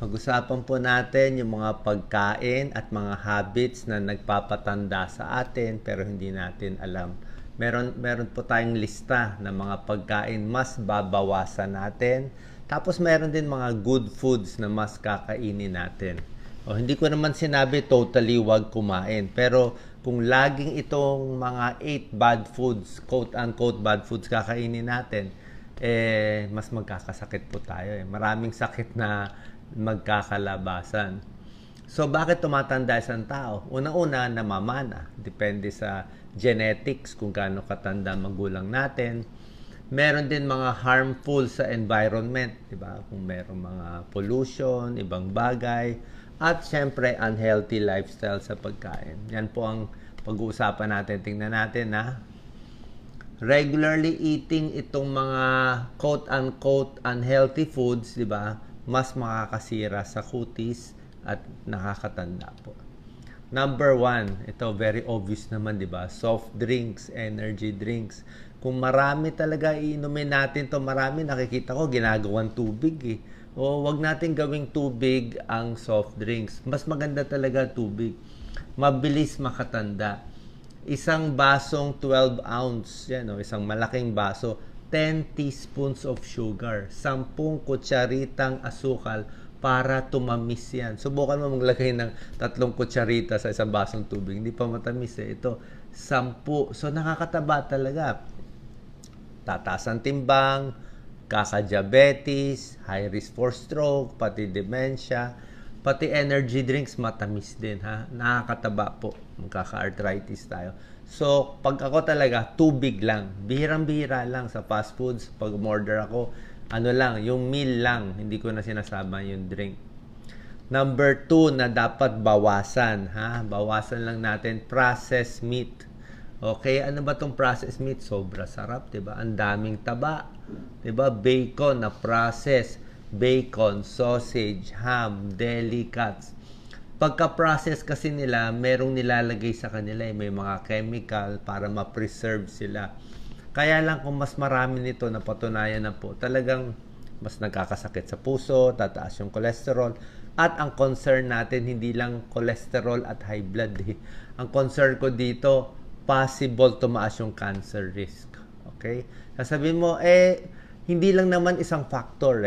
Pag-usapan po natin yung mga pagkain at mga habits na nagpapatanda sa atin pero hindi natin alam. Meron po tayong lista ng mga pagkain mas babawasan natin. Tapos meron din mga good foods na mas kakainin natin. Hindi ko naman sinabi totally wag kumain. Pero kung laging itong mga 8 bad foods, quote-unquote bad foods kakainin natin, mas magkakasakit po tayo. Maraming sakit na magkakalabasan. So, bakit tumatanda isang tao? Una-una, namamana. Depende sa genetics kung gaano katanda magulang natin. Meron din mga harmful sa environment, di ba? Kung meron mga pollution, ibang bagay, at syempre unhealthy lifestyle sa pagkain. Yan po ang pag-uusapan natin. Tingnan natin na regularly eating itong mga quote-unquote unhealthy foods, di ba? Mas makakasira sa kutis at nakakatanda po. Number 1, ito very obvious naman, di ba? Soft drinks, energy drinks. Kung marami talaga iinumin natin to, marami nakikita ko ginagawang tubig eh. Wag natin gawing tubig ang soft drinks. Mas maganda talaga tubig. Mabilis makatanda. Isang basong 12 ounce, isang malaking baso, 10 teaspoons of sugar, 10 kutsaritang asukal para tumamis yan. Subukan mo maglagay ng 3 kutsarita sa isang basong tubig. Hindi pa matamis eh. Ito, 10. So, nakakataba talaga. Tataas ang timbang, kaka-diabetes, high risk for stroke, pati dementia, pati energy drinks, matamis din ha. Nakakataba po. Magkaka-arthritis tayo. So, pag ako talaga, tubig lang. Bihirang-bihira lang sa fast foods. Pag order ako, lang, yung meal lang. Hindi ko na sinasama yung drink. Number 2 na dapat bawasan. Bawasan lang natin, processed meat. Okay, ano ba tong processed meat? Sobra sarap, diba? Ang daming taba. Diba? Bacon na process. Bacon, sausage, ham, deli cuts. Pagka-process kasi nila, merong nilalagay sa kanila. May mga chemical para ma-preserve sila. Kaya lang kung mas marami nito na patunayan na po, talagang mas nagkakasakit sa puso, tataas yung cholesterol. At ang concern natin, hindi lang cholesterol at high blood. Ang concern ko dito, possible tumaas yung cancer risk. Okay? Sasabihin mo, hindi lang naman isang factor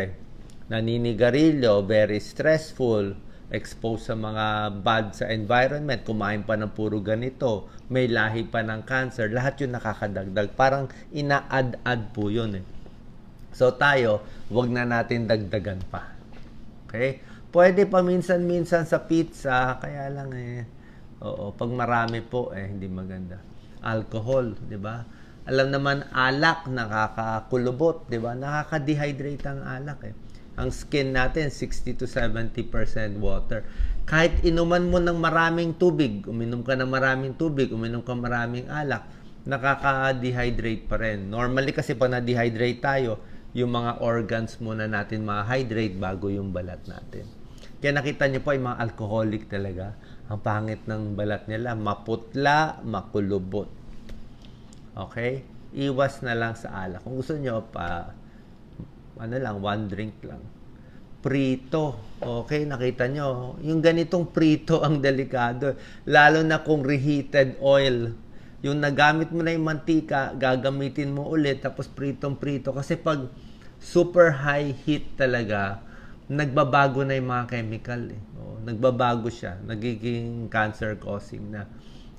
naninigarilyo, very stressful, exposed sa mga bad sa environment, kumain pa ng puro ganito, may lahi pa ng cancer, lahat yun nakakadagdag. Parang ina-add po yun So tayo, wag na natin dagdagan pa. Okay? Pwede pa minsan-minsan sa pizza, kaya lang pag marami po hindi maganda. Alcohol, di ba? Alam naman, alak nakakakulubot, di ba? Nakaka-dehydrate ang alak Ang skin natin, 60 to 70% water. Kahit inuman mo ng maraming tubig, uminom ka ng maraming tubig, uminom ka maraming alak, nakaka-dehydrate pa rin. Normally kasi pag na-dehydrate tayo, yung mga organs muna natin ma-hydrate bago yung balat natin. Kaya nakita niyo po yung mga alcoholic talaga. Ang pangit ng balat nila, maputla, makulubot. Okay? Iwas na lang sa alak. Kung gusto niyo one drink lang. Prito. Okay, nakita nyo. Yung ganitong prito ang delikado. Lalo na kung reheated oil. Yung nagamit mo na yung mantika, gagamitin mo ulit, tapos pritong-prito. Kasi pag super high heat talaga, nagbabago na yung mga chemical nagbabago siya. Nagiging cancer-causing na.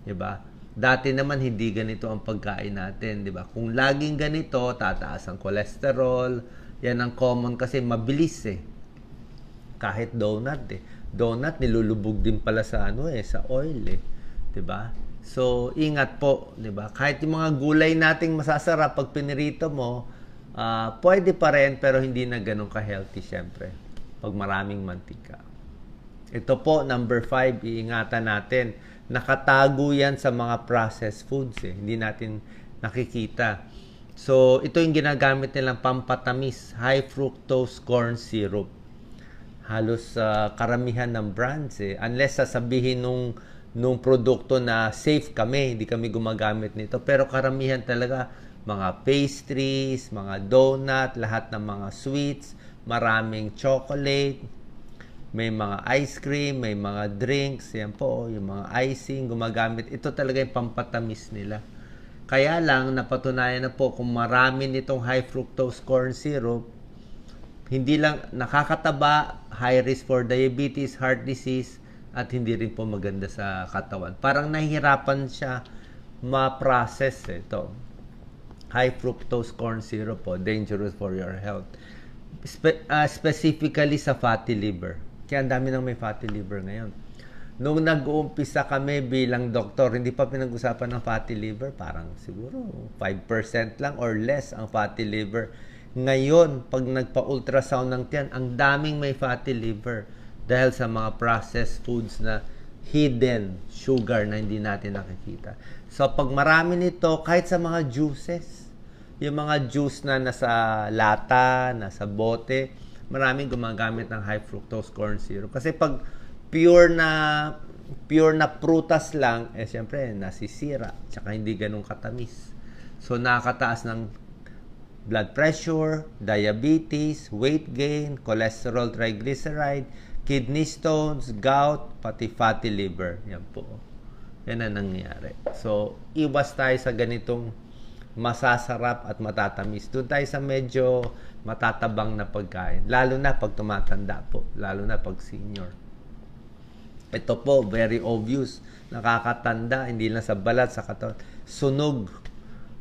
Diba? Dati naman hindi ganito ang pagkain natin, 'di ba? Kung laging ganito, tataas ang cholesterol. Yan ang common kasi mabilis Kahit donut Donut nilulubog din pala sa sa oil 'di ba? So, ingat po, 'di ba? Kahit yung mga gulay nating masasarap pag pinirito mo, pwede pa rin pero hindi na ganun ka-healthy syempre pag maraming mantika. Ito po, number 5, iingatan natin. Nakatago yan sa mga processed foods Hindi natin nakikita. So, ito yung ginagamit nilang pampatamis, high fructose corn syrup. Halos karamihan ng brands Unless sasabihin nung produkto na safe kami, hindi kami gumagamit nito. Pero karamihan talaga, mga pastries, mga donut, lahat ng mga sweets, maraming chocolate, may mga ice cream, may mga drinks, yan po, yung mga icing, gumagamit. Ito talaga yung pampatamis nila. Kaya lang, napatunayan na po kung marami nitong high fructose corn syrup, hindi lang nakakataba, high risk for diabetes, heart disease, at hindi rin po maganda sa katawan. Parang nahihirapan siya ma-process ito. High fructose corn syrup po, dangerous for your health. Specifically sa fatty liver. Kaya ang dami nang may fatty liver ngayon. Nung nag-uumpisa kami bilang doktor, hindi pa pinag-usapan ng fatty liver. Parang siguro 5% lang or less ang fatty liver. Ngayon, pag nagpa-ultrasound ng tiyan, ang daming may fatty liver dahil sa mga processed foods na hidden sugar na hindi natin nakikita. So, pag marami nito, kahit sa mga juices, yung mga juice na nasa lata, nasa bote, maraming gumagamit ng high fructose corn syrup. Kasi pag pure na prutas lang, siyempre, nasisira. Tsaka hindi ganun katamis. So, nakakataas ng blood pressure, diabetes, weight gain, cholesterol, triglyceride, kidney stones, gout, pati fatty liver. Yan po. Yan ang nangyayari. So, iwas tayo sa ganitong masasarap at matatamis. Doon tayo sa medyo matatabang na pagkain. Lalo na pag tumatanda po. Lalo na pag senior. Ito po, very obvious. Nakakatanda, hindi lang sa balat, sa katawan. Sunog.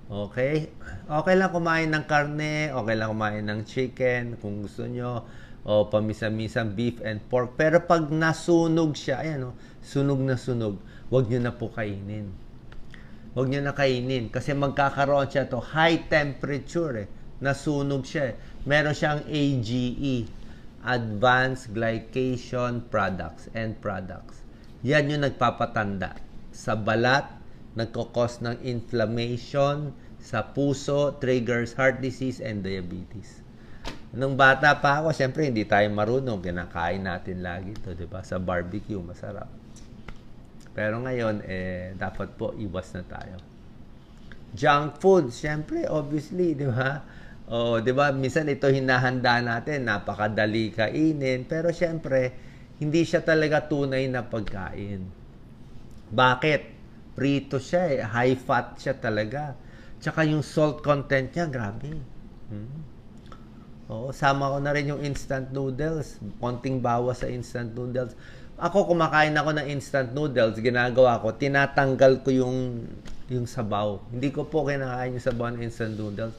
Okay? Okay lang kumain ng karne, okay lang kumain ng chicken, kung gusto nyo, o pamisa-misang beef and pork. Pero pag nasunog siya, ayan o, sunog na sunog, huwag nyo na po kainin. Huwag nyo na kainin kasi magkakaroon siya to high temperature nasunog siya Meron siyang AGE, Advanced Glycation Products, End Products. Yan yung nagpapatanda sa balat, nagkakos ng inflammation sa puso, triggers heart disease and diabetes. Nung bata pa ako, siyempre hindi tayo marunong, kinakain natin lagi ito, di ba? Sa barbecue, masarap. Pero ngayon, dapat po iwas na tayo. Junk food, siyempre, obviously, di ba? O, di ba, minsan ito hinahanda natin, napakadali kainin, pero siyempre, hindi siya talaga tunay na pagkain. Bakit? Prito siya high fat siya talaga. Tsaka yung salt content niya, grabe. Oo, sama ko na rin yung instant noodles. Konting bawas sa instant noodles. Ako, kumakain ako ng instant noodles, ginagawa ko, tinatanggal ko yung sabaw. Hindi ko po kinakain yung sabaw ng instant noodles.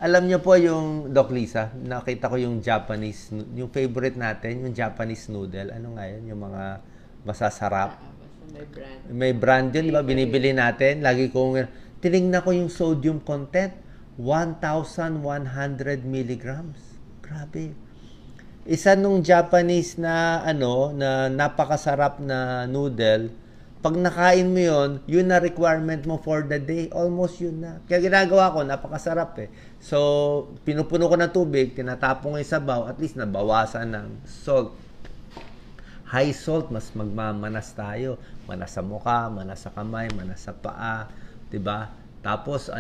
Alam niyo po yung Doc Lisa, nakita ko yung Japanese, yung favorite natin, yung Japanese noodle. Ano nga yun? Yung mga masasarap. May brand yun, di ba? Binibili natin. Lagi kong, tinignan ko yung sodium content, 1,100 milligrams. Grabe. Isa nung Japanese na, na napakasarap na noodle, pag nakain mo yun na requirement mo for the day. Almost yun na. Kaya ginagawa ko, napakasarap So, pinupuno ko ng tubig, tinatapong yung sabaw, at least nabawasan ng salt. High salt, mas magmamanas tayo. Manas sa mukha, manas sa kamay, manas sa paa. Diba? Tapos,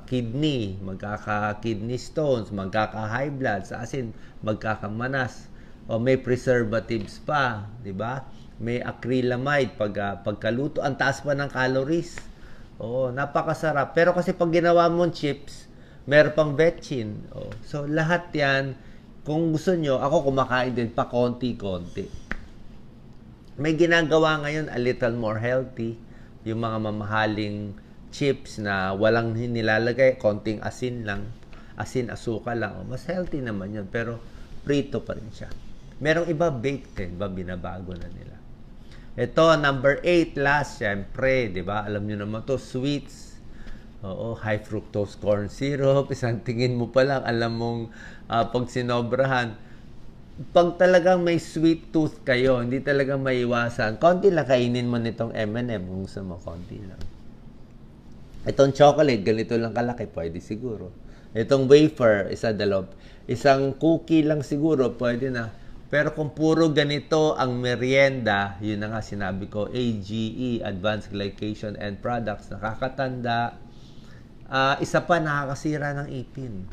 kidney. Magkaka-kidney stones, magkaka-high blood. Sa asin, magkakamanas. O may preservatives pa. Diba? May acrylamide pagkaluto. Ang taas pa ng calories. Napakasarap. Pero kasi pag ginawa mong chips, meron pang vetchin. So, lahat yan, kung gusto nyo, ako kumakain din pa konti-konti. May ginagawa ngayon a little more healthy. Yung mga mamahaling chips na walang nilalagay, konting asin lang. Asin, asukal lang. Mas healthy naman yun. Pero prito pa rin siya. Merong iba baked iba binabago na nila. Ito, number 8, last, syempre, di ba? Alam nyo naman to, sweets. High fructose corn syrup. Isang tingin mo pa lang, alam mong pag sinobrahan. Pag talagang may sweet tooth kayo, hindi talagang maiwasan, konti lang kainin mo nitong M&M kung gusto mo, konti lang. Itong chocolate, ganito lang kalaki, pwede siguro. Itong wafer, isang cookie lang siguro, pwede na. Pero kung puro ganito ang merienda, yun na nga sinabi ko, AGE, Advanced Glycation End Products, nakakatanda. Isa pa, nakakasira ng ipin.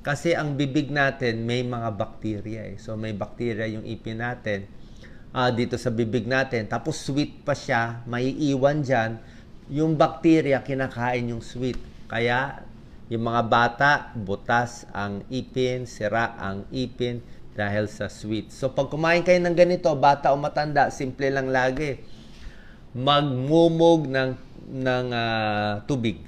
Kasi ang bibig natin, may mga bakterya So, may bakterya yung ipin natin. dito sa bibig natin. Tapos sweet pa siya, maiiwan dyan. Yung bacteria, kinakain yung sweet. Kaya, yung mga bata, butas ang ipin, sira ang ipin dahil sa sweet. So, pag kumain kayo ng ganito, bata o matanda, simple lang lagi. Magmumog ng tubig.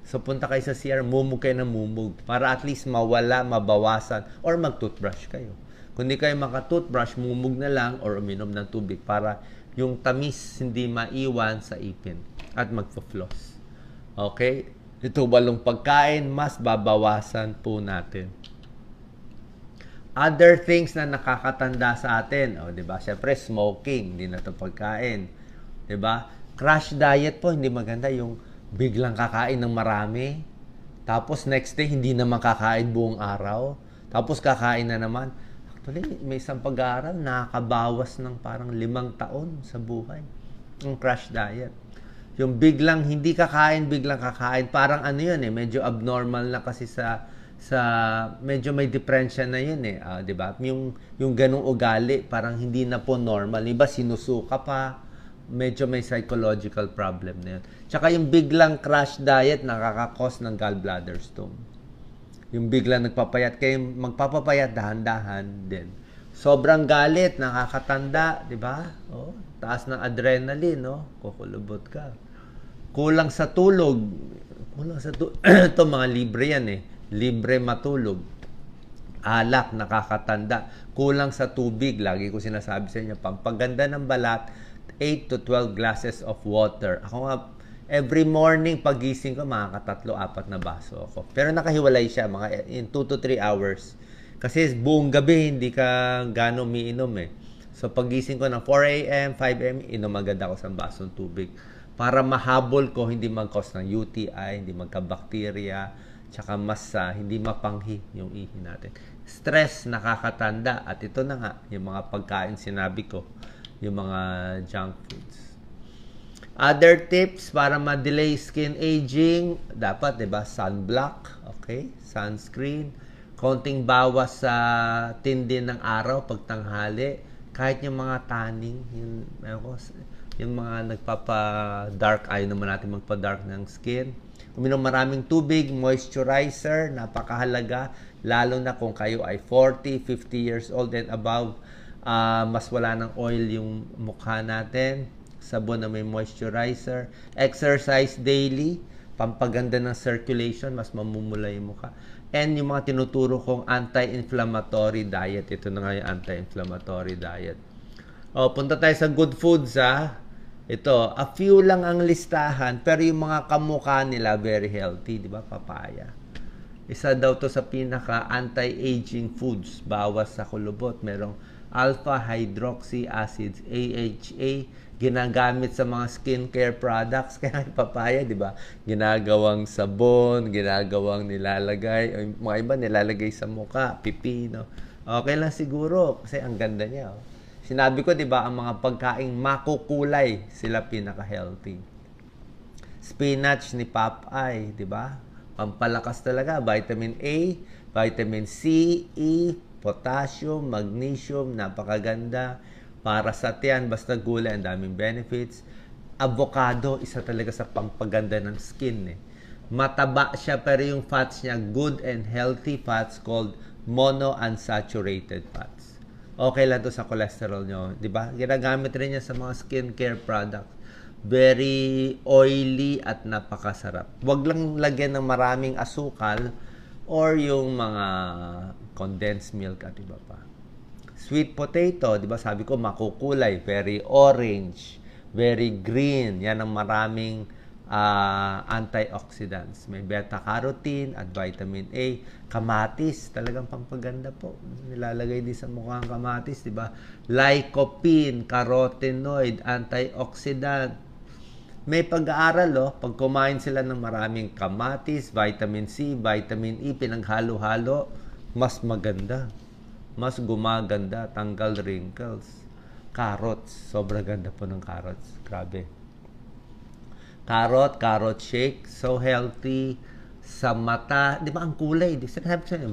So, punta kayo sa CR, mumog kayo ng mumog para at least mawala, mabawasan, or mag-toothbrush kayo. Kung di kayo maka-toothbrush, mumog na lang or uminom ng tubig para yung tamis hindi maiwan sa ipin at magpo-floss. Okay? Ito walong pagkain, mas babawasan po natin. Other things na nakakatanda sa atin, di ba? Siyempre, smoking, hindi na ito pagkain. Di ba? Crash diet po, hindi maganda yung biglang kakain ng marami. Tapos next day, hindi naman kakain buong araw. Tapos kakain na naman. Actually, may isang pag-aaral, nakakabawas ng parang 5 taon sa buhay. Yung crash diet. Yung biglang hindi kakain, biglang kakain. Parang ano yun medyo abnormal na kasi sa medyo may diferensya na yun 'di ba? Yung ganung ugali, parang hindi na po normal. Iba sinusuka pa, medyo may psychological problem na yun. Tsaka yung biglang crash diet nakaka-cause ng gallbladder stone. Yung biglang nagpapayat, kayo magpapapayat dahan-dahan din. Sobrang galit, nakakatanda, 'di ba? Taas ng adrenaline, kukulubot ka. Kulang sa tulog. Ito mga libre yan Libre matulog. Alak, nakakatanda. Kulang sa tubig. Lagi ko sinasabi sa inyo, pampaganda ng balat, 8 to 12 glasses of water. Ako nga, every morning, pagising ko, makakatatlo, 4 na baso ako. Pero nakahiwalay siya, mga in 2 to 3 hours. Kasi buong gabi, hindi ka gano'ng umiinom So, pagising ko ng 4 a.m., 5 a.m., inom agad ako sa basong tubig. Para mahabol ko, hindi mag-cause ng UTI, hindi magka-bacteria, tsaka mas hindi mapanghi yung ihi natin. Stress, nakakatanda. At ito na nga, yung mga pagkain sinabi ko, yung mga junk foods. Other tips para ma-delay skin aging, dapat, diba, sunblock, okay? Sunscreen, konting bawas sa tindi ng araw pag tanghali, kahit yung mga tanning, yung mga nagpapa-dark, ayaw naman natin magpa-dark ng skin. Uminom maraming tubig, moisturizer, napakahalaga, lalo na kung kayo ay 40, 50 years old and above, mas wala ng oil yung mukha natin, sabon na may moisturizer, exercise daily, pampaganda ng circulation, mas mamumula yung mukha. And yung mga tinuturo kong anti-inflammatory diet, ito na nga yung anti-inflammatory diet. Punta tayo sa good foods Ito, a few lang ang listahan, pero yung mga kamukha nila very healthy, di ba? Papaya. Isa daw to sa pinaka anti-aging foods, bawas sa kulubot. Merong alpha hydroxy acids, AHA, ginagamit sa mga skincare products. Kaya papaya, di ba? Ginagawang sabon, ginagawang nilalagay, mga iba nilalagay sa mukha, pipino. Okay lang siguro, kasi ang ganda niya. Sinabi ko, di ba, ang mga pagkaing makukulay, sila pinaka-healthy. Spinach ni Popeye, di ba? Pampalakas talaga, vitamin A, vitamin C, E, potassium, magnesium, napakaganda. Para sa tiyan, basta gulay, ang daming benefits. Avocado, isa talaga sa pampaganda ng skin. Mataba siya, pero yung fats niya, good and healthy fats called monounsaturated fats. Okay lang to sa cholesterol nyo, di ba? Ginagamit rin niya sa mga skincare products. Very oily at napakasarap. Huwag lang lagyan ng maraming asukal or yung mga condensed milk at iba pa. Sweet potato, di ba? Sabi ko makukulay, very orange, very green. Yan ang maraming antioxidants. May beta-carotene at vitamin A. Kamatis, talagang pampaganda po. Nilalagay din sa mukhang kamatis, di ba? Lycopene, carotenoid, antioxidant. May pag-aaral, pag kumain sila ng maraming kamatis, vitamin C, vitamin E, pinaghalo-halo, mas maganda. Mas gumaganda, tanggal wrinkles. Carrots, sobrang ganda po ng carrots. Grabe. Carrot shake, so healthy. Sa mata, di ba ang kulay?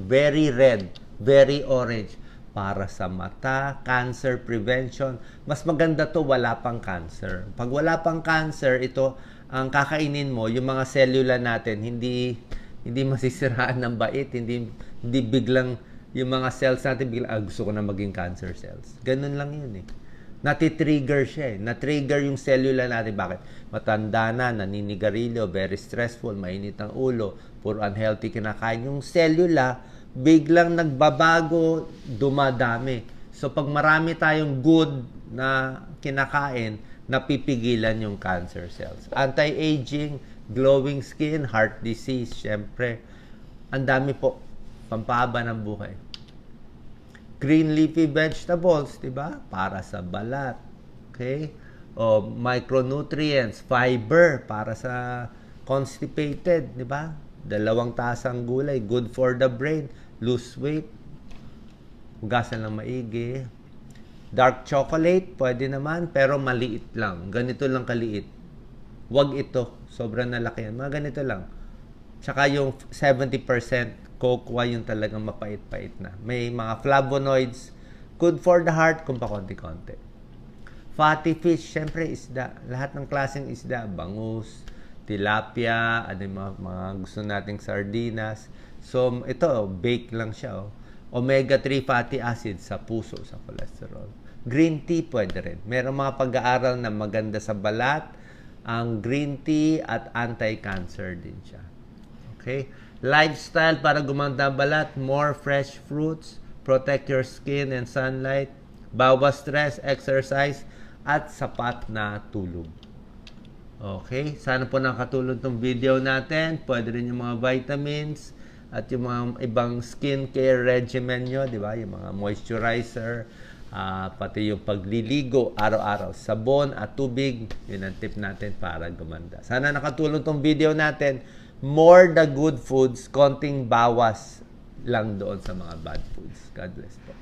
Very red, very orange. para sa mata, cancer prevention. Mas maganda to wala pang cancer. Pag wala pang cancer, ito ang kakainin mo, yung mga cellula natin hindi masisiraan ng bait, hindi biglang yung mga cells natin biglang gusto ko na maging cancer cells. Ganun lang yun eh. Nati-trigger siya eh. Na-trigger yung cellula natin. Bakit? Matanda na, naninigarilyo, very stressful, mainit ang ulo, puro unhealthy kinakain. Yung cellula, biglang nagbabago, dumadami. So, pag marami tayong good na kinakain, napipigilan yung cancer cells. Anti-aging, glowing skin, heart disease, syempre. Ang dami po. Pampahaba ng buhay. Green leafy vegetables, di ba? Para sa balat. Okay? O micronutrients, fiber para sa constipated, di ba? 2 tasang gulay, good for the brain, lose weight, hugasan ng maigi. Dark chocolate, pwede naman, pero maliit lang. Ganito lang kaliit. Huwag ito. Sobrang nalaki yan. Mga ganito lang. Tsaka yung 70% cocoa yung talagang mapait-pait na. May mga flavonoids, good for the heart kung pakonti-konti. Fatty fish, syempre isda. Lahat ng klaseng isda, bangus, tilapia, ano yung mga gusto nating sardinas. So, ito, bake lang siya. Omega-3 fatty acids sa puso, sa cholesterol. Green tea pwede rin. Merong mga pag-aaral na maganda sa balat, ang green tea at anti-cancer din siya. Okay? Lifestyle para gumanda ang balat, more fresh fruits, protect your skin and sunlight, bawas stress, exercise, at sapat na tulog. Okay? Sana po nakatulong tong video natin. Pwede rin yung mga vitamins at yung mga ibang skincare regimen nyo, di ba? Yung mga moisturizer, pati yung pagliligo araw-araw, sabon at tubig, yun ang tip natin para gumanda. Sana nakatulong tong video natin. More the good foods, konting bawas lang doon sa mga bad foods. God bless po.